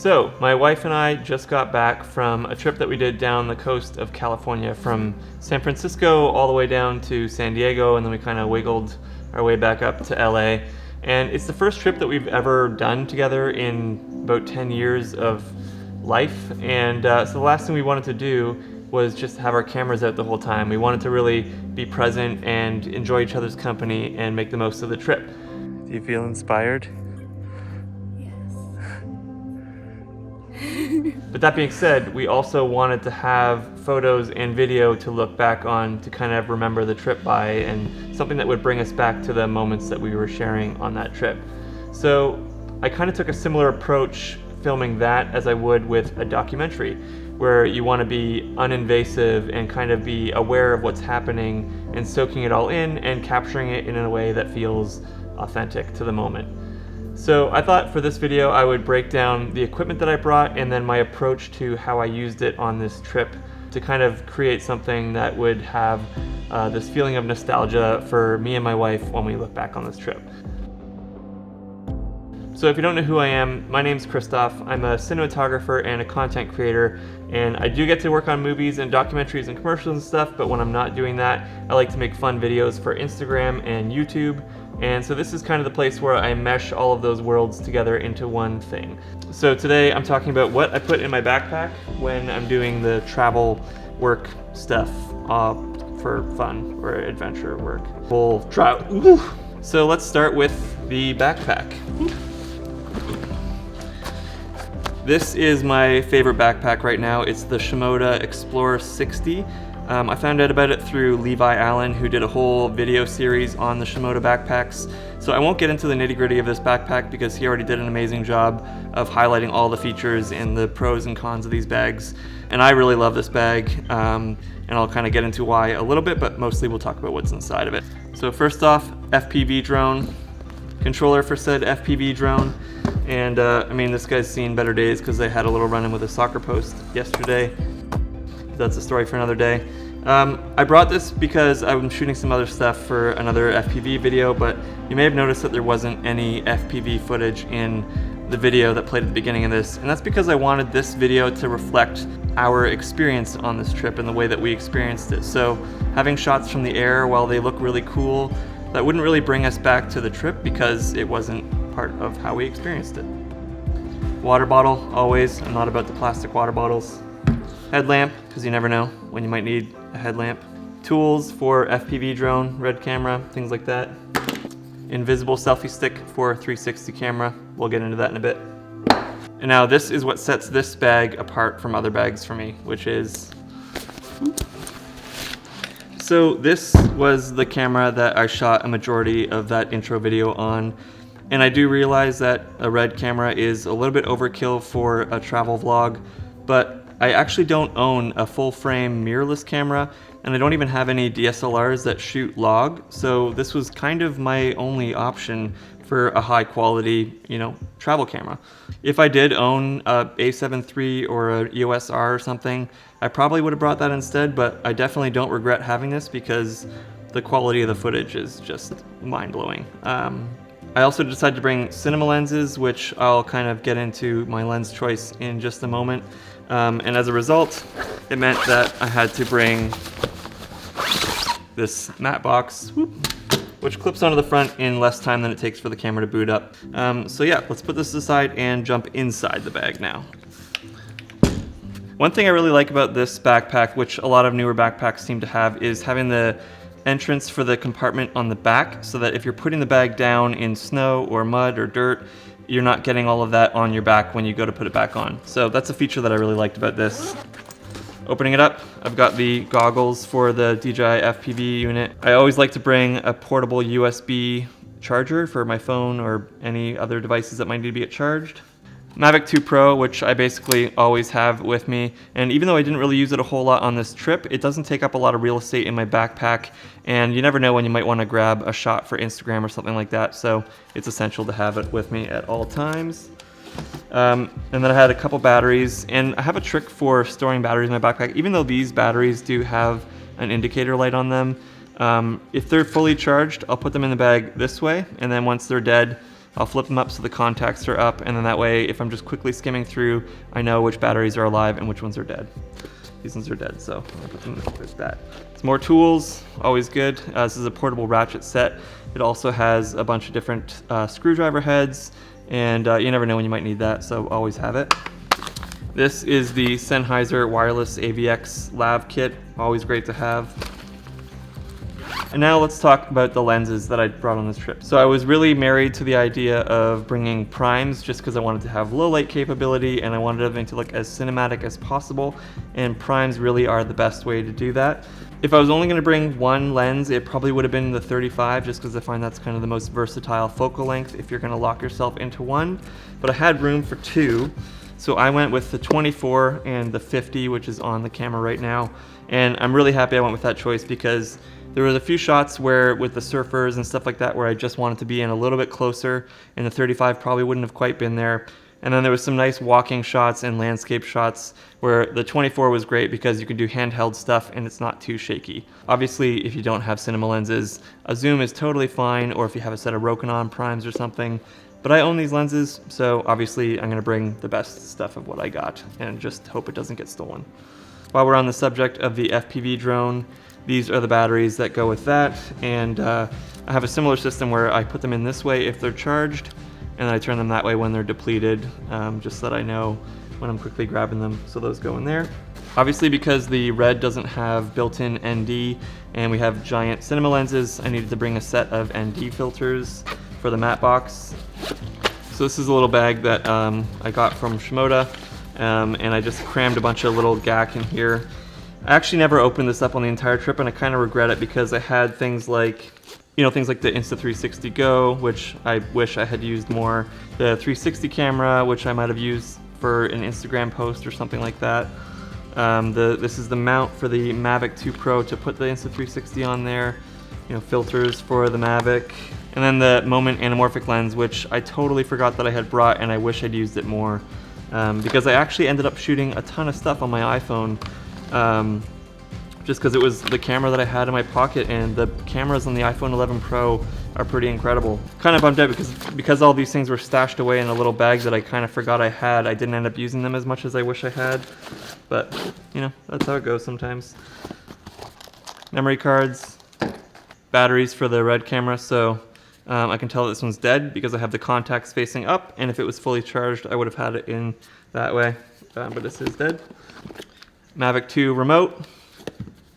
So, my wife and I just got back from a trip that we did down the coast of California from San Francisco all the way down to San Diego, and then we kind of wiggled our way back up to LA. And it's the first trip that we've ever done together in about 10 years of life. And so the last thing we wanted to do was just have our cameras out the whole time. We wanted to really be present and enjoy each other's company and make the most of the trip. Do you feel inspired? But that being said, we also wanted to have photos and video to look back on to kind of remember the trip by, and something that would bring us back to the moments that we were sharing on that trip. So I kind of took a similar approach filming that as I would with a documentary, where you want to be uninvasive and kind of be aware of what's happening and soaking it all in and capturing it in a way that feels authentic to the moment. So I thought for this video I would break down the equipment that I brought and then my approach to how I used it on this trip to kind of create something that would have this feeling of nostalgia for me and my wife when we look back on this trip. So if you don't know who I am, my name's Christoph. I'm a cinematographer and a content creator, and I do get to work on movies and documentaries and commercials and stuff, but when I'm not doing that, I like to make fun videos for Instagram and YouTube. And so this is kind of the place where I mesh all of those worlds together into one thing. So today I'm talking about what I put in my backpack when I'm doing the travel work stuff for fun or adventure work. We'll try. So let's start with the backpack. This is my favorite backpack right now. It's the Shimoda Explorer 60. I found out about it through Levi Allen, who did a whole video series on the Shimoda backpacks. So I won't get into the nitty-gritty of this backpack because he already did an amazing job of highlighting all the features and the pros and cons of these bags. And I really love this bag, and I'll kind of get into why a little bit, but mostly we'll talk about what's inside of it. So first off, FPV drone, controller for said FPV drone. And I mean, this guy's seen better days because they had a little run-in with a soccer post yesterday. That's a story for another day. I brought this because I'm shooting some other stuff for another FPV video, but you may have noticed that there wasn't any FPV footage in the video that played at the beginning of this, and that's because I wanted this video to reflect our experience on this trip and the way that we experienced it. So having shots from the air, while they look really cool, that wouldn't really bring us back to the trip because it wasn't part of how we experienced it. Water bottle, always. I'm not about the plastic water bottles. Headlamp, because you never know when you might need a headlamp. Tools for FPV drone, red camera, things like that. Invisible selfie stick for 360 camera. We'll get into that in a bit. And now this is what sets this bag apart from other bags for me, which is... So this was the camera that I shot a majority of that intro video on. And I do realize that a red camera is a little bit overkill for a travel vlog, but I actually don't own a full frame mirrorless camera, and I don't even have any DSLRs that shoot log, so this was kind of my only option for a high quality, travel camera. If I did own a A7 III or a EOS R or something, I probably would have brought that instead, but I definitely don't regret having this because the quality of the footage is just mind-blowing. I also decided to bring cinema lenses, which I'll kind of get into my lens choice in just a moment. And as a result, it meant that I had to bring this matte box, which clips onto the front in less time than it takes for the camera to boot up. So yeah, let's put this aside and jump inside the bag now. One thing I really like about this backpack, which a lot of newer backpacks seem to have, is having the entrance for the compartment on the back, so that if you're putting the bag down in snow or mud or dirt, you're not getting all of that on your back when you go to put it back on. So that's a feature that I really liked about this. Opening it up, I've got the goggles for the DJI FPV unit. I always like to bring a portable USB charger for my phone or any other devices that might need to get charged. Mavic 2 Pro, which I basically always have with me, and even though I didn't really use it a whole lot on this trip, it doesn't take up a lot of real estate in my backpack, and you never know when you might want to grab a shot for Instagram or something like that, so it's essential to have it with me at all times. And then I had a couple batteries, and I have a trick for storing batteries in my backpack. Even though these batteries do have an indicator light on them, if they're fully charged, I'll put them in the bag this way, and then once they're dead, I'll flip them up so the contacts are up, and then that way if I'm just quickly skimming through, I know which batteries are alive and which ones are dead. These ones are dead, so I'll put them like that. Some more tools, always good. This is a portable ratchet set. It also has a bunch of different screwdriver heads, and you never know when you might need that, so always have it. This is the Sennheiser Wireless AVX Lav Kit, always great to have. And now let's talk about the lenses that I brought on this trip. So I was really married to the idea of bringing primes just because I wanted to have low light capability and I wanted everything to look as cinematic as possible, and primes really are the best way to do that. If I was only going to bring one lens, it probably would have been the 35, just because I find that's kind of the most versatile focal length if you're going to lock yourself into one. But I had room for two, so I went with the 24 and the 50, which is on the camera right now. And I'm really happy I went with that choice because there was a few shots where with the surfers and stuff like that where I just wanted to be in a little bit closer, and the 35 probably wouldn't have quite been there. And then there was some nice walking shots and landscape shots where the 24 was great because you can do handheld stuff and it's not too shaky. Obviously, if you don't have cinema lenses, a zoom is totally fine, or if you have a set of Rokinon primes or something. But I own these lenses, so obviously I'm gonna bring the best stuff of what I got and just hope it doesn't get stolen. While we're on the subject of the FPV drone, these are the batteries that go with that, and I have a similar system where I put them in this way if they're charged, and then I turn them that way when they're depleted, just so that I know when I'm quickly grabbing them. So those go in there. Obviously, because the Red doesn't have built-in ND and we have giant cinema lenses, I needed to bring a set of ND filters for the matte box. So this is a little bag that I got from Shimoda, and I just crammed a bunch of little GAC in here. I actually never opened this up on the entire trip, and I kind of regret it because I had things like, things like the Insta360 Go, which I wish I had used more. The 360 camera, which I might have used for an Instagram post or something like that. This is the mount for the Mavic 2 Pro to put the Insta360 on there. Filters for the Mavic. And then the Moment anamorphic lens, which I totally forgot that I had brought, and I wish I'd used it more. Because I actually ended up shooting a ton of stuff on my iPhone. Just because it was the camera that I had in my pocket, and the cameras on the iPhone 11 Pro are pretty incredible. Kind of bummed out because all these things were stashed away in a little bag that I kind of forgot I had. I didn't end up using them as much as I wish I had, but that's how it goes sometimes. Memory cards, batteries for the Red camera, so I can tell this one's dead because I have the contacts facing up, and if it was fully charged I would have had it in that way, but this is dead. Mavic 2 remote.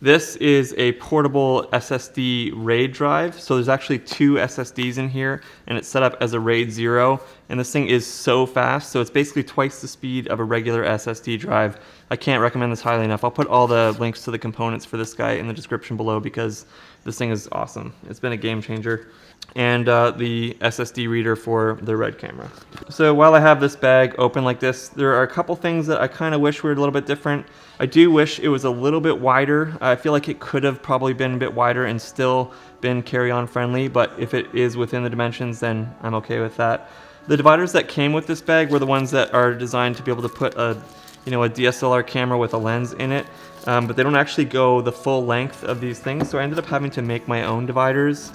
This is a portable SSD RAID drive. So there's actually two SSDs in here, and it's set up as a RAID 0. And this thing is so fast. So it's basically twice the speed of a regular SSD drive. I can't recommend this highly enough. I'll put all the links to the components for this guy in the description below because this thing is awesome. It's been a game changer. And the SSD reader for the Red camera. So while I have this bag open like this, there are a couple things that I kind of wish were a little bit different. I do wish it was a little bit wider. I feel like it could have probably been a bit wider and still been carry-on friendly, but if it is within the dimensions, then I'm okay with that. The dividers that came with this bag were the ones that are designed to be able to put a DSLR camera with a lens in it, but they don't actually go the full length of these things, so I ended up having to make my own dividers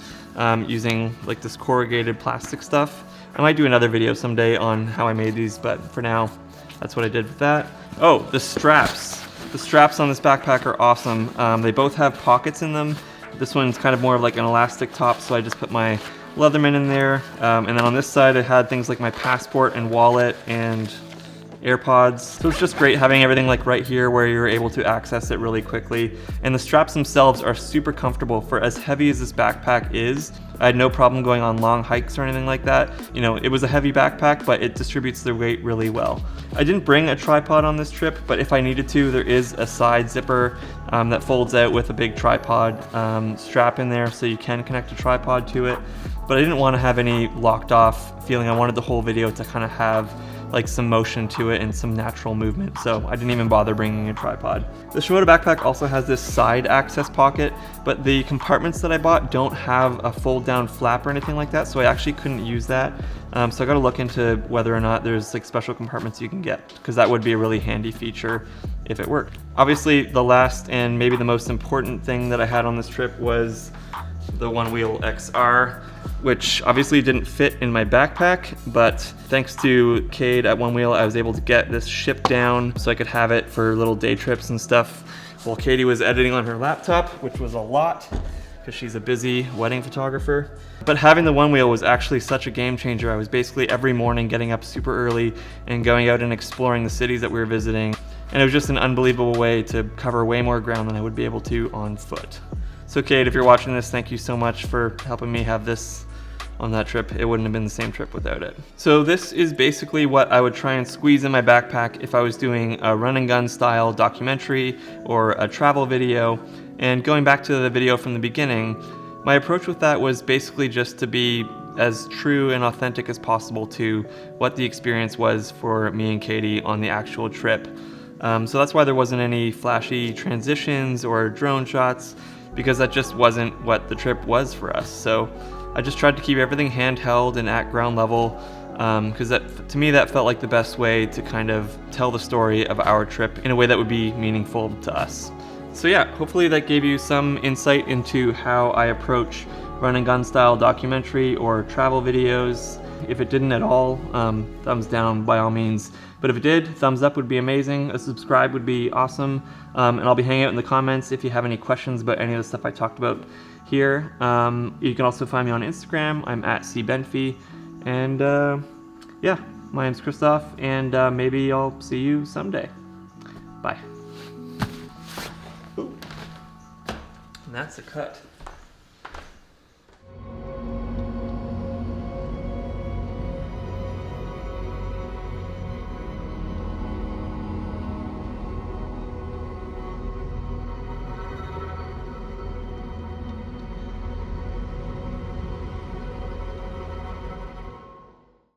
using like this corrugated plastic stuff. I might do another video someday on how I made these, but for now, that's what I did with that. Oh, the straps. The straps on this backpack are awesome. They both have pockets in them. This one's kind of more of like an elastic top, so I just put my Leatherman in there. And then on this side, I had things like my passport and wallet and AirPods. So it's just great having everything like right here where you're able to access it really quickly. And the straps themselves are super comfortable for as heavy as this backpack is. I had no problem going on long hikes or anything like that. It was a heavy backpack, but it distributes the weight really well. I didn't bring a tripod on this trip, but if I needed to, there is a side zipper that folds out with a big tripod strap in there, so you can connect a tripod to it. But I didn't want to have any locked off feeling. I wanted the whole video to kind of have like some motion to it and some natural movement, so I didn't even bother bringing a tripod. The Shimoda backpack also has this side access pocket, but the compartments that I bought don't have a fold down flap or anything like that, so I actually couldn't use that. So I gotta look into whether or not there's like special compartments you can get, because that would be a really handy feature if it worked. Obviously, the last and maybe the most important thing that I had on this trip was the Onewheel XR, which obviously didn't fit in my backpack, but thanks to Cade at One Wheel, I was able to get this shipped down so I could have it for little day trips and stuff while Katie was editing on her laptop, which was a lot because she's a busy wedding photographer. But having the One Wheel was actually such a game changer. I was basically every morning getting up super early and going out and exploring the cities that we were visiting. And it was just an unbelievable way to cover way more ground than I would be able to on foot. So Cade, if you're watching this, thank you so much for helping me have this on that trip. It wouldn't have been the same trip without it. So this is basically what I would try and squeeze in my backpack if I was doing a run and gun style documentary or a travel video. And going back to the video from the beginning, my approach with that was basically just to be as true and authentic as possible to what the experience was for me and Katie on the actual trip. So that's why there wasn't any flashy transitions or drone shots, because that just wasn't what the trip was for us. So I just tried to keep everything handheld and at ground level, because to me that felt like the best way to kind of tell the story of our trip in a way that would be meaningful to us. So yeah, hopefully that gave you some insight into how I approach run and gun style documentary or travel videos. If it didn't at all, thumbs down by all means. But if it did, thumbs up would be amazing. A subscribe would be awesome. And I'll be hanging out in the comments if you have any questions about any of the stuff I talked about here. You can also find me on Instagram. I'm at cbenfey. And yeah, my name's Christoph, and maybe I'll see you someday. Bye. Ooh. And that's a cut.